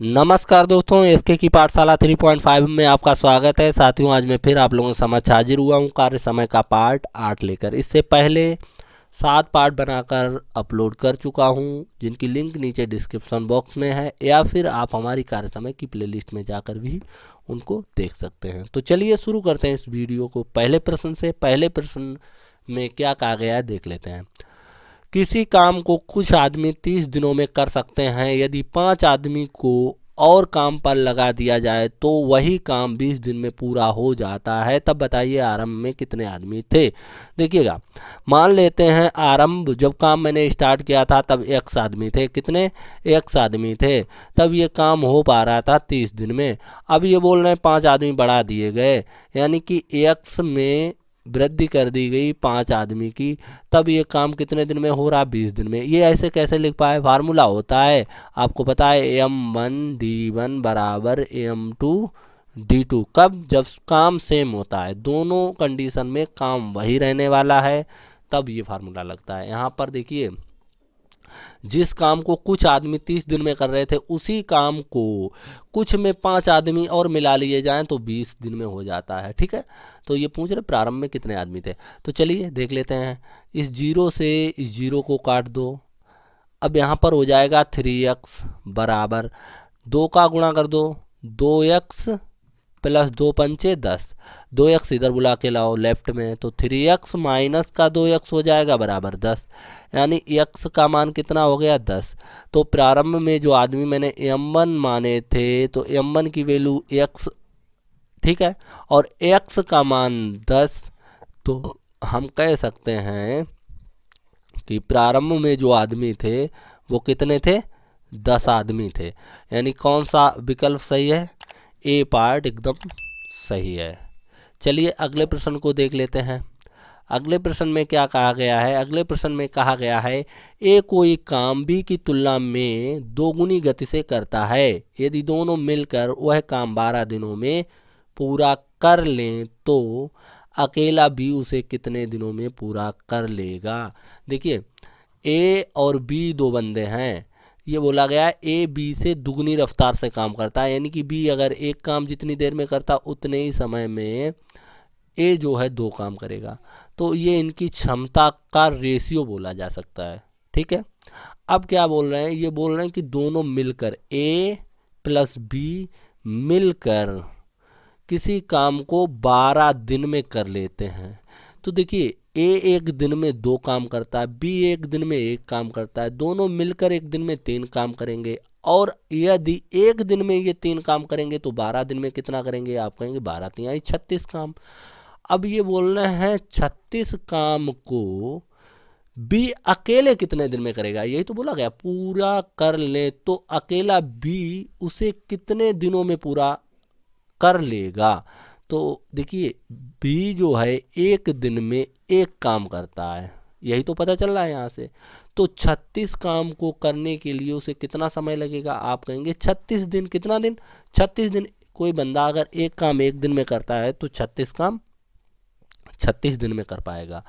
नमस्कार दोस्तों, एसके की पाठशाला 3.5 में आपका स्वागत है। साथियों, आज मैं फिर आप लोगों के समक्ष हाजिर हुआ हूँ कार्य समय का पार्ट 8 लेकर। इससे पहले 7 पार्ट बनाकर अपलोड कर चुका हूँ, जिनकी लिंक नीचे डिस्क्रिप्शन बॉक्स में है, या फिर आप हमारी कार्य समय की प्लेलिस्ट में जाकर भी उनको देख सकते हैं। तो चलिए शुरू करते हैं इस वीडियो को पहले प्रश्न से। पहले प्रश्न में क्या कहा गया है देख लेते हैं। किसी काम को कुछ आदमी 30 दिनों में कर सकते हैं। यदि 5 आदमी को और काम पर लगा दिया जाए तो वही काम 20 दिन में पूरा हो जाता है। तब बताइए आरंभ में कितने आदमी थे। देखिएगा, मान लेते हैं आरंभ जब काम मैंने स्टार्ट किया था तब x आदमी थे। कितने? x आदमी थे। तब ये काम हो पा रहा था 30 दिन में। अब ये बोल रहे हैं 5 आदमी बढ़ा दिए गए, यानी कि x में वृद्धि कर दी गई 5 आदमी की। तब ये काम कितने दिन में हो रहा? 20 दिन में। ये ऐसे कैसे लिख पाए? फार्मूला होता है, आपको पता है, M1D1 बराबर M2D2। कब? जब काम सेम होता है, दोनों कंडीशन में काम वही रहने वाला है, तब ये फार्मूला लगता है। यहाँ पर देखिए, जिस काम को कुछ आदमी 30 दिन में कर रहे थे, उसी काम को कुछ में 5 आदमी और मिला लिए जाएं तो 20 दिन में हो जाता है। ठीक है, तो ये पूछ रहे प्रारंभ में कितने आदमी थे। तो चलिए देख लेते हैं। इस जीरो से इस जीरो को काट दो। अब यहाँ पर हो जाएगा 3x बराबर 2 का गुणा कर दो, 2x प्लस 2 पंचे 10। 2x इधर बुला के लाओ लेफ्ट में, तो 3x माइनस का 2x हो जाएगा बराबर 10, यानी x का मान कितना हो गया? 10। तो प्रारंभ में जो आदमी मैंने m1 माने थे, तो m1 की वैल्यू x, ठीक है, और x का मान 10। तो हम कह सकते हैं कि प्रारंभ में जो आदमी थे वो कितने थे? 10 आदमी थे। यानी कौन सा विकल्प सही है? ए पार्ट एकदम सही है। चलिए अगले प्रश्न को देख लेते हैं। अगले प्रश्न में क्या कहा गया है? अगले प्रश्न में कहा गया है ए कोई काम बी की तुलना में दोगुनी गति से करता है। यदि दोनों मिलकर वह काम 12 दिनों में पूरा कर लें तो अकेला बी उसे कितने दिनों में पूरा कर लेगा। देखिए, ए और बी दो बंदे हैं। ये बोला गया है ए बी से दुगनी रफ्तार से काम करता है, यानी कि बी अगर एक काम जितनी देर में करता उतने ही समय में ए जो है 2 काम करेगा। तो ये इनकी क्षमता का रेशियो बोला जा सकता है। ठीक है, अब क्या बोल रहे हैं? ये बोल रहे हैं कि दोनों मिलकर ए प्लस बी मिलकर किसी काम को 12 दिन में कर लेते हैं। तो देखिए, ए एक दिन में 2 काम करता है, बी एक दिन में 1 काम करता है, दोनों मिलकर एक दिन में 3 काम करेंगे। और यदि एक दिन में ये 3 काम करेंगे तो 12 दिन में कितना करेंगे? आप कहेंगे 12 3 36 काम। अब ये बोल रहे हैं 36 काम को बी अकेले कितने दिन में करेगा। यही तो बोला गया, पूरा कर ले तो अकेला बी उसे कितने दिनों में पूरा कर लेगा। तो देखिए, बी जो है एक दिन में 1 काम करता है, यही तो पता चल रहा है यहाँ से। तो 36 काम को करने के लिए उसे कितना समय लगेगा? आप कहेंगे 36 दिन। कितना दिन? 36 दिन। कोई बंदा अगर एक काम एक दिन में करता है तो 36 काम 36 दिन में कर पाएगा।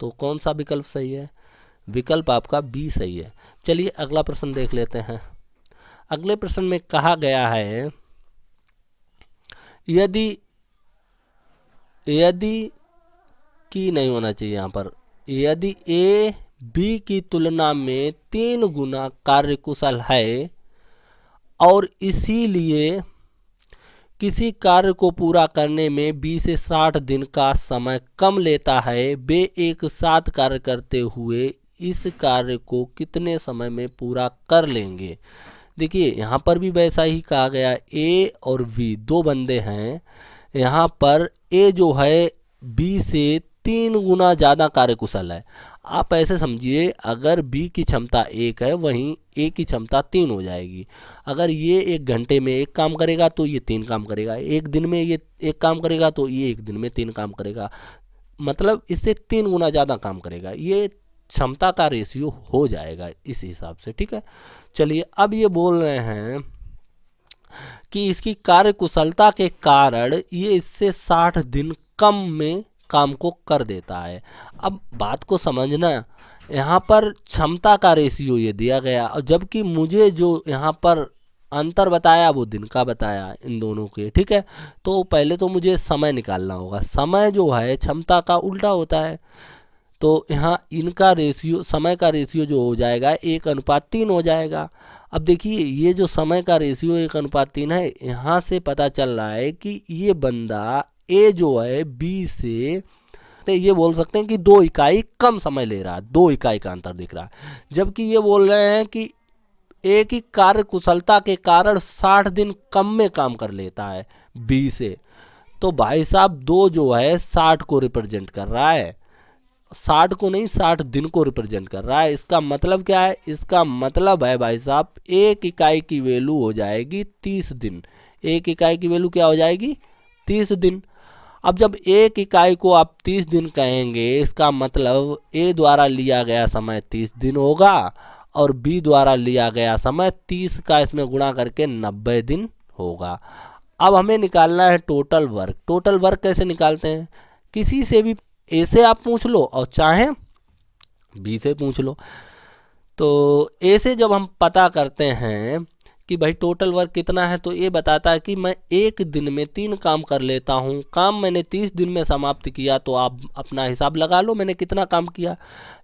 तो कौन सा विकल्प सही है? विकल्प आपका बी सही है। चलिए अगला प्रश्न देख लेते हैं। अगले प्रश्न में कहा गया है यदि की नहीं होना चाहिए यहाँ पर, यदि ए बी की तुलना में 3 गुना कार्यकुशल है और इसीलिए किसी कार्य को पूरा करने में बी से 60 दिन का समय कम लेता है, वे एक साथ कार्य करते हुए इस कार्य को कितने समय में पूरा कर लेंगे। देखिए, यहाँ पर भी वैसा ही कहा गया, ए और बी दो बंदे हैं। यहाँ पर ए जो है बी से 3 गुना ज़्यादा कार्यकुशल है। आप ऐसे समझिए, अगर बी की क्षमता 1 है वहीं ए की क्षमता 3 हो जाएगी। अगर ये 1 घंटे में 1 काम करेगा तो ये 3 काम करेगा, एक दिन में ये 1 काम करेगा तो ये एक दिन में 3 काम करेगा, मतलब इससे 3 गुना ज़्यादा काम करेगा। ये क्षमता का रेशियो हो जाएगा इस हिसाब से। ठीक है, चलिए अब ये बोल रहे हैं कि इसकी कार्यकुशलता के कारण ये इससे 60 दिन कम में काम को कर देता है। अब बात को समझना, यहाँ पर क्षमता का रेशियो ये दिया गया, और जबकि मुझे जो यहाँ पर अंतर बताया वो दिन का बताया इन दोनों के, ठीक है। तो पहले तो मुझे समय निकालना होगा। समय जो है क्षमता का उल्टा होता है, तो यहाँ इनका रेशियो, समय का रेशियो जो हो जाएगा 1:3 हो जाएगा। अब देखिए ये जो समय का रेशियो 1:3 है, यहाँ से पता चल रहा है कि ये बंदा ए जो है बी से, तो ये बोल सकते हैं कि 2 इकाई कम समय ले रहा है, 2 इकाई का अंतर दिख रहा है। जबकि ये बोल रहे हैं कि एक ही कार्य कुशलता के कारण 60 दिन कम में काम कर लेता है बी से। तो भाई साहब 2 जो है 60 को रिप्रेजेंट कर रहा है, 60 को नहीं 60 दिन को रिप्रेजेंट कर रहा है। इसका मतलब क्या है? इसका मतलब है भाई साहब एक इकाई की वैल्यू हो जाएगी 30 दिन। एक इकाई की वैल्यू क्या हो जाएगी? 30 दिन। अब जब एक इकाई को आप 30 दिन कहेंगे, इसका मतलब ए द्वारा लिया गया समय 30 दिन होगा और बी द्वारा लिया गया समय 30 का इसमें गुणा करके 90 दिन होगा। अब हमें निकालना है टोटल वर्क। टोटल वर्क कैसे निकालते हैं? किसी से भी, ए से आप पूछ लो और चाहे बी से पूछ लो। तो ए से जब हम पता करते हैं कि भाई टोटल वर्क कितना है, तो ये बताता है कि मैं एक दिन में 3 काम कर लेता हूँ। काम मैंने 30 दिन में समाप्त किया, तो आप अपना हिसाब लगा लो मैंने कितना काम किया।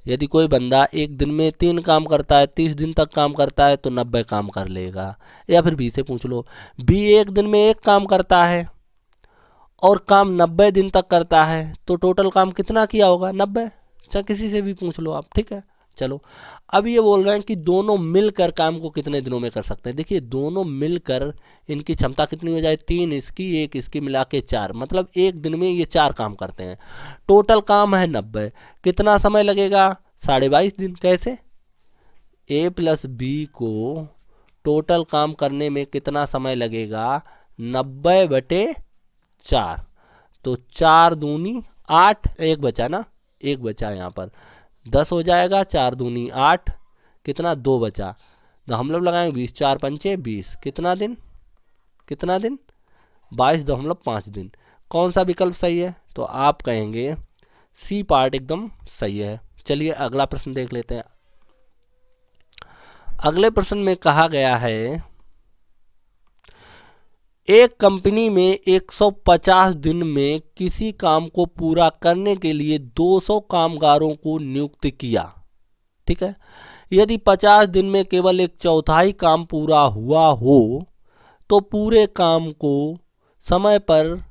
यदि कोई बंदा एक दिन में 3 काम करता है, 30 दिन तक काम करता है, तो 90 काम कर लेगा। या फिर बी से पूछ लो, बी एक दिन में 1 काम करता है और काम 90 दिन तक करता है, तो टोटल काम कितना किया होगा? 90। चाहे किसी से भी पूछ लो आप, ठीक है। चलो अब ये बोल रहे हैं कि दोनों मिलकर काम को कितने दिनों में कर सकते हैं। देखिए दोनों मिलकर इनकी क्षमता कितनी हो जाए? 3 इसकी 1 इसकी मिला के 4, मतलब एक दिन में ये 4 काम करते हैं। टोटल काम है 90। कितना समय लगेगा? 22.5 दिन। कैसे? ए प्लस बी को टोटल काम करने में कितना समय लगेगा? 90/4। तो 4 दूनी 8, एक बचा ना, एक बचा यहाँ पर 10 हो जाएगा। 4 दूनी 8, कितना? 2 बचा। तो हम लोग लगाएंगे 20, 4 पंचे 20, कितना दिन? कितना दिन? 22.5 दिन। कौन सा विकल्प सही है? तो आप कहेंगे सी पार्ट एकदम सही है। चलिए अगला प्रश्न देख लेते हैं। अगले प्रश्न में कहा गया है एक कंपनी में 150 दिन में किसी काम को पूरा करने के लिए 200 कामगारों को नियुक्त किया, ठीक है। यदि 50 दिन में केवल 1/4 काम पूरा हुआ हो तो पूरे काम को समय पर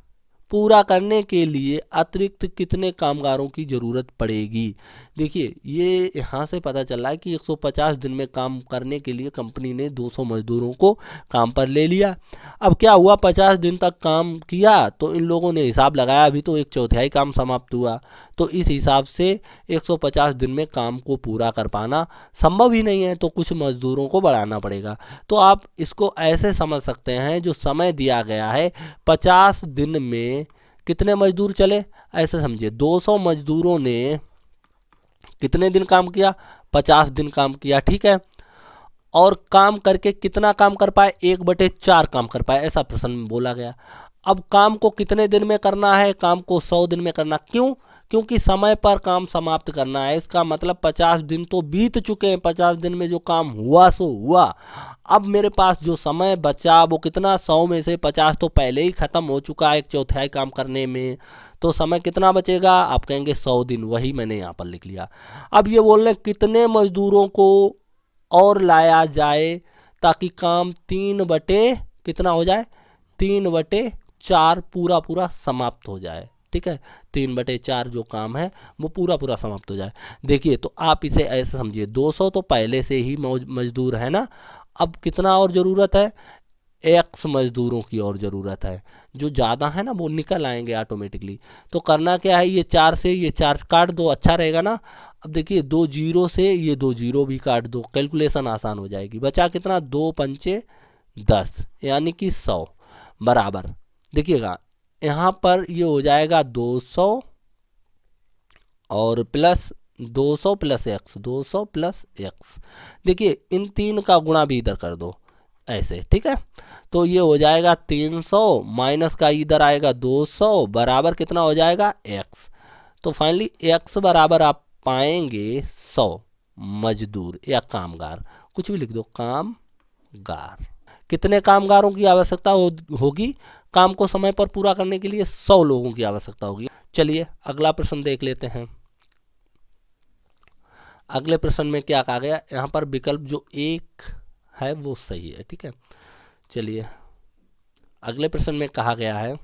पूरा करने के लिए अतिरिक्त कितने कामगारों की ज़रूरत पड़ेगी? देखिए ये यहाँ से पता चल रहा है कि 150 दिन में काम करने के लिए कंपनी ने 200 मजदूरों को काम पर ले लिया। अब क्या हुआ? 50 दिन तक काम किया तो इन लोगों ने हिसाब लगाया, अभी तो 1/4 काम समाप्त हुआ, तो इस हिसाब से 150 दिन में काम को पूरा कर पाना संभव ही नहीं है, तो कुछ मजदूरों को बढ़ाना पड़ेगा। तो आप इसको ऐसे समझ सकते हैं, जो समय दिया गया है 50 दिन में कितने मजदूर चले, ऐसे समझिए 200 मजदूरों ने कितने दिन काम किया? 50 दिन काम किया, ठीक है। और काम करके कितना काम कर पाए? 1/4 काम कर पाए, ऐसा प्रश्न में बोला गया। अब काम को कितने दिन में करना है? काम को 100 दिन में करना। क्यों? क्योंकि समय पर काम समाप्त करना है। इसका मतलब 50 दिन तो बीत चुके हैं, 50 दिन में जो काम हुआ सो हुआ। अब मेरे पास जो समय बचा वो कितना? 100 में से 50 तो पहले ही ख़त्म हो चुका है 1/4 काम करने में, तो समय कितना बचेगा? आप कहेंगे 100 दिन, वही मैंने यहाँ पर लिख लिया। अब ये बोल रहे हैं कितने मजदूरों को और लाया जाए ताकि काम 3 कितना हो जाए? 3/4 पूरा पूरा समाप्त हो जाए, ठीक है। 3/4 जो काम है वो पूरा पूरा समाप्त हो जाए। देखिए तो आप इसे ऐसे समझिए, 200 तो पहले से ही मजदूर है ना, अब कितना और ज़रूरत है? एक्स मजदूरों की और ज़रूरत है। जो ज़्यादा है ना वो निकल आएंगे ऑटोमेटिकली। तो करना क्या है? ये 4 से ये 4 काट दो, अच्छा रहेगा ना। अब देखिए 2 जीरो से ये 2 जीरो भी काट दो, कैलकुलेशन आसान हो जाएगी। बचा कितना? 2 पंचे 10, यानी कि 100 बराबर। देखिएगा यहाँ पर ये हो जाएगा 200 और plus 200 plus x, 200 plus x. देखिए इन 3 का गुणा भी इधर कर दो ऐसे, ठीक है। तो ये हो जाएगा 300 माइनस का इधर आएगा 200 बराबर कितना हो जाएगा? x। तो फाइनली x बराबर आप पाएंगे 100 मजदूर या कामगार, कुछ भी लिख दो, कामगार। कितने कामगारों की आवश्यकता होगी काम को समय पर पूरा करने के लिए? 100 लोगों की आवश्यकता होगी। चलिए अगला प्रश्न देख लेते हैं। अगले प्रश्न में क्या कहा गया, यहाँ पर विकल्प जो एक है वो सही है। ठीक है, चलिए अगले प्रश्न में कहा गया है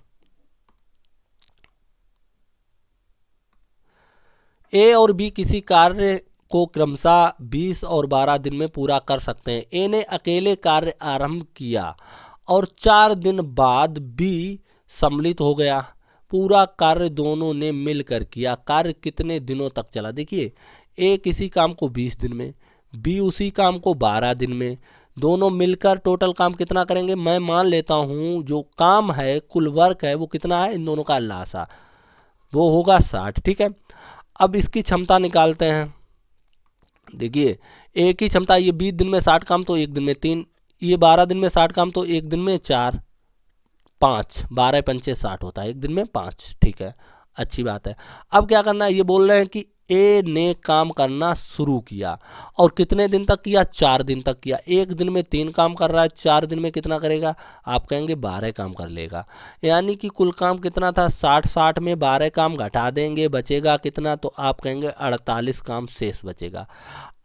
ए और बी किसी कार्य को क्रमशः 20 और 12 दिन में पूरा कर सकते हैं। ए ने अकेले कार्य आरंभ किया और 4 दिन बाद बी सम्मिलित हो गया। पूरा कार्य दोनों ने मिलकर किया। कार्य कितने दिनों तक चला? देखिए, ए किसी काम को 20 दिन में, बी उसी काम को 12 दिन में, दोनों मिलकर टोटल काम कितना करेंगे? मैं मान लेता हूँ जो काम है, कुल वर्क है, वो कितना है? इन दोनों का लासा वो होगा 60। ठीक है, अब इसकी क्षमता निकालते हैं। देखिए, ए की क्षमता, ये 20 दिन में 60 काम तो एक दिन में 3, ये 12 दिन में 60 काम तो एक दिन में 4, 5, 12 पंचे 60 होता है, एक दिन में 5। ठीक है, अच्छी बात है। अब क्या करना है, ये बोल रहे हैं कि ए ने काम करना शुरू किया और कितने दिन तक किया? 4 दिन तक किया। एक दिन में 3 काम कर रहा है, 4 दिन में कितना करेगा? आप कहेंगे 12 काम कर लेगा। यानी कि कुल काम कितना था? 60 में 12 काम घटा देंगे, बचेगा कितना? तो आप कहेंगे 48 काम शेष बचेगा।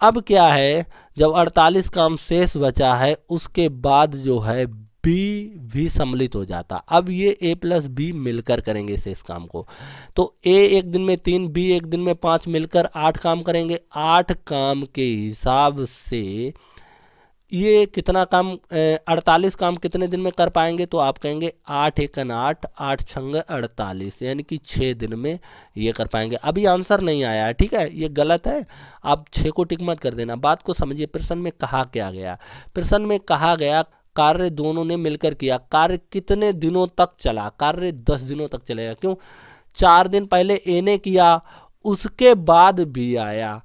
अब क्या है, जब 48 काम शेष बचा है उसके बाद जो है बी भी सम्मिलित हो जाता। अब ये ए प्लस बी मिलकर करेंगे शेष काम को, तो ए एक दिन में 3, बी एक दिन में 5, मिलकर 8 काम करेंगे। 8 काम के हिसाब से ये कितना काम 48 काम कितने दिन में कर पाएंगे? तो आप कहेंगे 8 एकन 8, 8 छंग 48, यानी कि 6 दिन में ये कर पाएंगे। अभी आंसर नहीं आया है, ठीक है, ये गलत है, आप 6 को टिक मत कर देना। बात को समझिए, प्रश्न में कहा क्या गया? प्रश्न में कहा गया कार्य दोनों ने मिलकर किया। कार्य कितने दिनों तक चला? कार्य 10 दिनों तक चलेगा। क्यों? 4 दिन पहले ए ने किया, उसके बाद बी आया,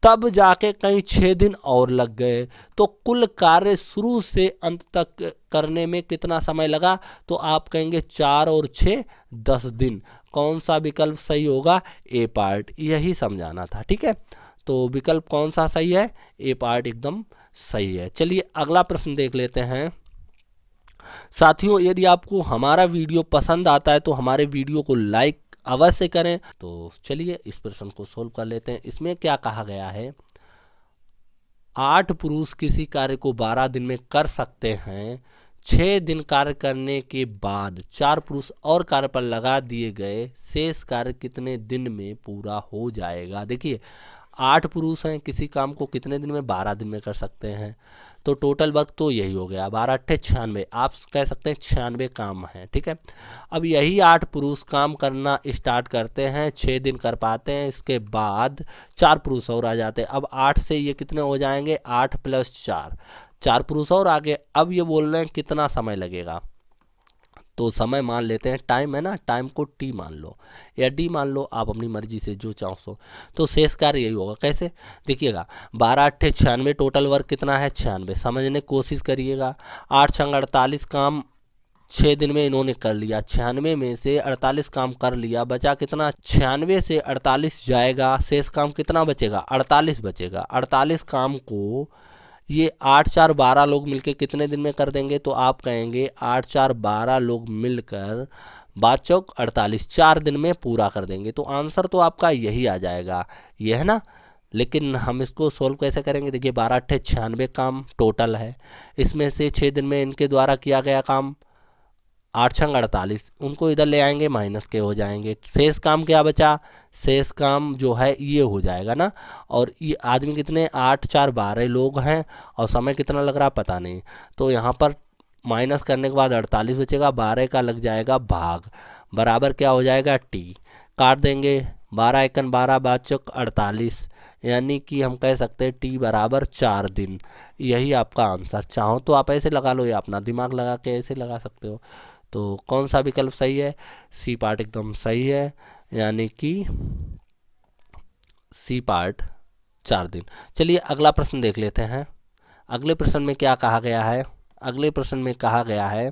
तब जाके कहीं 6 दिन और लग गए, तो कुल कार्य शुरू से अंत तक करने में कितना समय लगा? तो आप कहेंगे 4 और 6 10 दिन। कौन सा विकल्प सही होगा? ए पार्ट, यही समझाना था। ठीक है, तो विकल्प कौन सा सही है? ए पार्ट एकदम सही है। चलिए अगला प्रश्न देख लेते हैं। साथियों, यदि आपको हमारा वीडियो पसंद आता है तो हमारे वीडियो को लाइक अवश्य करें। तो चलिए इस प्रश्न को सोल्व कर लेते हैं। इसमें क्या कहा गया है, 8 पुरुष किसी कार्य को 12 दिन में कर सकते हैं। 6 दिन कार्य करने के बाद 4 पुरुष और कार्य पर लगा दिए गए, शेष कार्य कितने दिन में पूरा हो जाएगा? देखिए, 8 पुरुष हैं, किसी काम को कितने दिन में? 12 दिन में कर सकते हैं, तो टोटल वक्त तो यही हो गया 12 अट्ठे 96, आप कह सकते हैं 96 काम हैं। ठीक है, अब यही 8 पुरुष काम करना स्टार्ट करते हैं, 6 दिन कर पाते हैं, इसके बाद 4 पुरुष और आ जाते हैं। अब 8 से ये कितने हो जाएंगे? 8 + 4, 4 पुरुष और आगे। अब ये बोल रहे हैं कितना समय लगेगा, तो समय मान लेते हैं, टाइम है ना, टाइम को टी मान लो या डी मान लो, आप अपनी मर्जी से जो चाहो सो। तो शेष कार्य यही होगा। कैसे? देखिएगा, 12 अट्ठे 96, टोटल वर्क कितना है? 96। समझने की कोशिश करिएगा। 8 छंग 48 काम 6 दिन में इन्होंने कर लिया, 96 में से 48 काम कर लिया, बचा कितना? 96 से 48 जाएगा, शेष काम कितना बचेगा? 48 बचेगा। 48 काम को ये 8 4 12 लोग मिलकर कितने दिन में कर देंगे? तो आप कहेंगे 8 4 12 लोग मिलकर 5 चौक 48, 4 दिन में पूरा कर देंगे। तो आंसर तो आपका यही आ जाएगा, ये है ना। लेकिन हम इसको सोल्व कैसे करेंगे? देखिए, 12 अट्ठे 96 काम टोटल है, इसमें से 6 दिन में इनके द्वारा किया गया काम 8 छंग 48, उनको इधर ले आएंगे, माइनस के हो जाएंगे। शेष काम क्या बचा? शेष काम जो है ये हो जाएगा ना। और ये आदमी कितने? 8 4 12 लोग हैं, और समय कितना लग रहा पता नहीं, तो यहाँ पर माइनस करने के बाद 48 बचेगा, 12 का लग जाएगा भाग, बराबर क्या हो जाएगा? टी। काट देंगे, 12 एकन 12, 5 चौक 48, यानी कि हम कह सकते हैं टी बराबर 4 दिन। यही आपका आंसर। चाहो तो आप ऐसे लगा लो या अपना दिमाग लगा के ऐसे लगा सकते हो। तो कौन सा विकल्प सही है? सी पार्ट एकदम सही है, यानी कि सी पार्ट 4 दिन। चलिए अगला प्रश्न देख लेते हैं। अगले प्रश्न में क्या कहा गया है? अगले प्रश्न में कहा गया है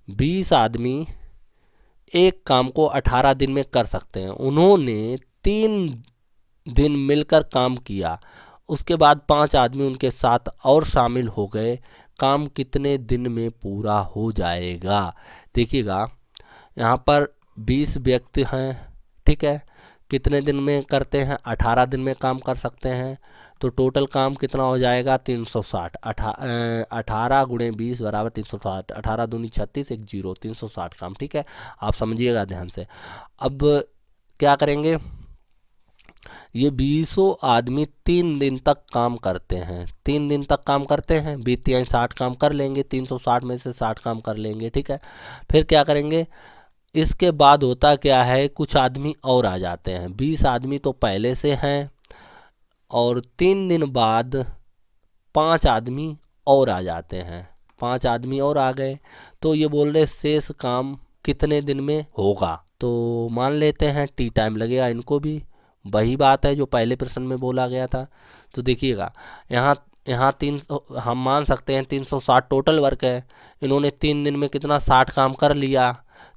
20 आदमी एक काम को 18 दिन में कर सकते हैं। उन्होंने 3 दिन मिलकर काम किया, उसके बाद 5 आदमी उनके साथ और शामिल हो गए। काम कितने दिन में पूरा हो जाएगा। देखिएगा यहाँ पर 20 व्यक्ति हैं, ठीक है, कितने दिन में करते हैं, 18 दिन में काम कर सकते हैं। तो टोटल काम कितना हो जाएगा 360, 18 गुणे 20 बराबर 360, 18 दूनी 36, एक जीरो, 360 काम, ठीक है। आप समझिएगा ध्यान से। अब क्या करेंगे, ये 20 आदमी 3 दिन तक काम करते हैं, 3 दिन तक काम करते हैं, 20 60 काम कर लेंगे, 360 में से 60 काम कर लेंगे, ठीक है। फिर क्या करेंगे, इसके बाद होता क्या है, कुछ आदमी और आ जाते हैं। 20 आदमी तो पहले से हैं और 3 दिन बाद 5 आदमी और आ जाते हैं, 5 आदमी और आ गए। तो ये बोल रहे शेष काम कितने दिन में होगा। तो मान लेते हैं टी टाइम लगेगा इनको भी, वही बात है जो पहले प्रश्न में बोला गया था। तो देखिएगा यहाँ 300 हम मान सकते हैं 360 टोटल वर्क है, इन्होंने 3 दिन में कितना 60 काम कर लिया,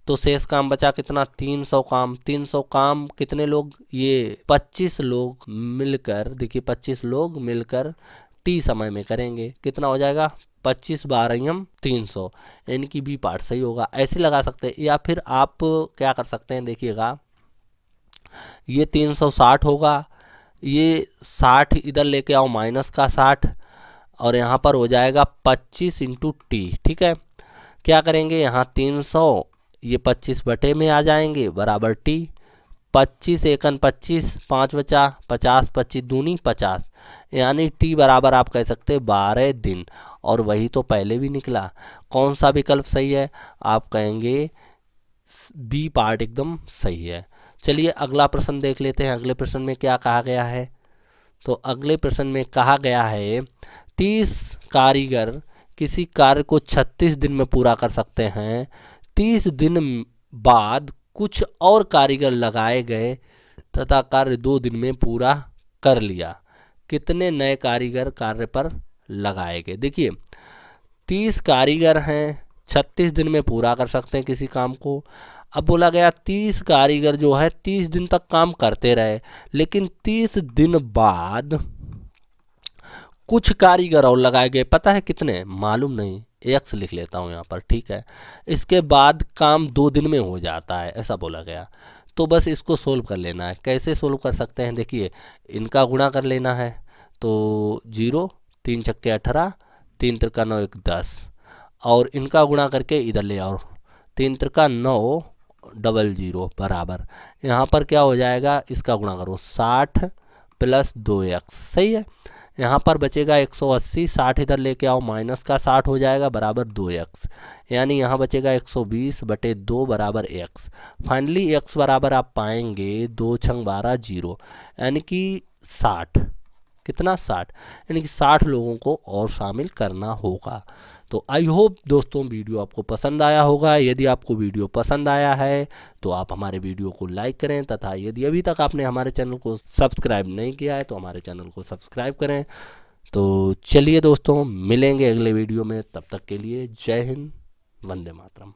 तो शेष काम बचा कितना 300 काम। 300 काम कितने लोग, ये 25 लोग मिलकर, देखिए 25 लोग मिलकर टी समय में करेंगे, कितना हो जाएगा 25 बारह 300, इनकी बी पार्ट सही होगा। ऐसे लगा सकते हैं, या फिर आप क्या कर सकते हैं, देखिएगा ये 360 होगा, ये 60 इधर लेके आओ माइनस का 60, और यहाँ पर हो जाएगा 25 इंटू टी, ठीक है। क्या करेंगे, यहाँ 300, ये 25 बटे में आ जाएंगे बराबर टी, 25 एकन 25, 5 बचा 50, 25 दूनी 50, यानी टी बराबर आप कह सकते हैं 12 दिन। और वही तो पहले भी निकला। कौन सा विकल्प सही है, आप कहेंगे बी पार्ट एकदम सही है। चलिए अगला प्रश्न देख लेते हैं। अगले प्रश्न में क्या कहा गया है, तो अगले प्रश्न में कहा गया है 30 कारीगर किसी कार्य को 36 दिन में पूरा कर सकते हैं, 30 दिन बाद कुछ और कारीगर लगाए गए तथा कार्य 2 दिन में पूरा कर लिया, कितने नए कारीगर कार्य पर लगाए गए। देखिए 30 कारीगर हैं, 36 दिन में पूरा कर सकते हैं किसी काम को। अब बोला गया 30 कारीगर जो है 30 दिन तक काम करते रहे, लेकिन 30 दिन बाद कुछ कारीगर और लगाए गए, पता है कितने, मालूम नहीं, एक्स लिख लेता हूँ यहाँ पर, ठीक है। इसके बाद काम 2 दिन में हो जाता है, ऐसा बोला गया। तो बस इसको सोल्व कर लेना है। कैसे सोल्व कर सकते हैं, देखिए इनका गुणा कर लेना है, तो 0 3 छक्के 18, 3 त्रिका 9 1 10, और इनका गुणा करके इधर ले आओ, 3 त्रिका 9 00 बराबर, यहाँ पर क्या हो जाएगा, इसका गुणा करो 60 प्लस 2x, सही है। यहाँ पर बचेगा 180, 60 इधर लेके आओ माइनस का 60 हो जाएगा बराबर 2x, यानी यहाँ बचेगा 120 बटे 2 बराबर x। फाइनली x बराबर आप पाएंगे 2 छंग 12 0, यानी कि 60, कितना 60, यानी कि 60 लोगों को और शामिल करना होगा। तो आई होप दोस्तों वीडियो आपको पसंद आया होगा। यदि आपको वीडियो पसंद आया है तो आप हमारे वीडियो को लाइक करें, तथा यदि अभी तक आपने हमारे चैनल को सब्सक्राइब नहीं किया है तो हमारे चैनल को सब्सक्राइब करें। तो चलिए दोस्तों मिलेंगे अगले वीडियो में, तब तक के लिए जय हिंद, वंदे मातरम।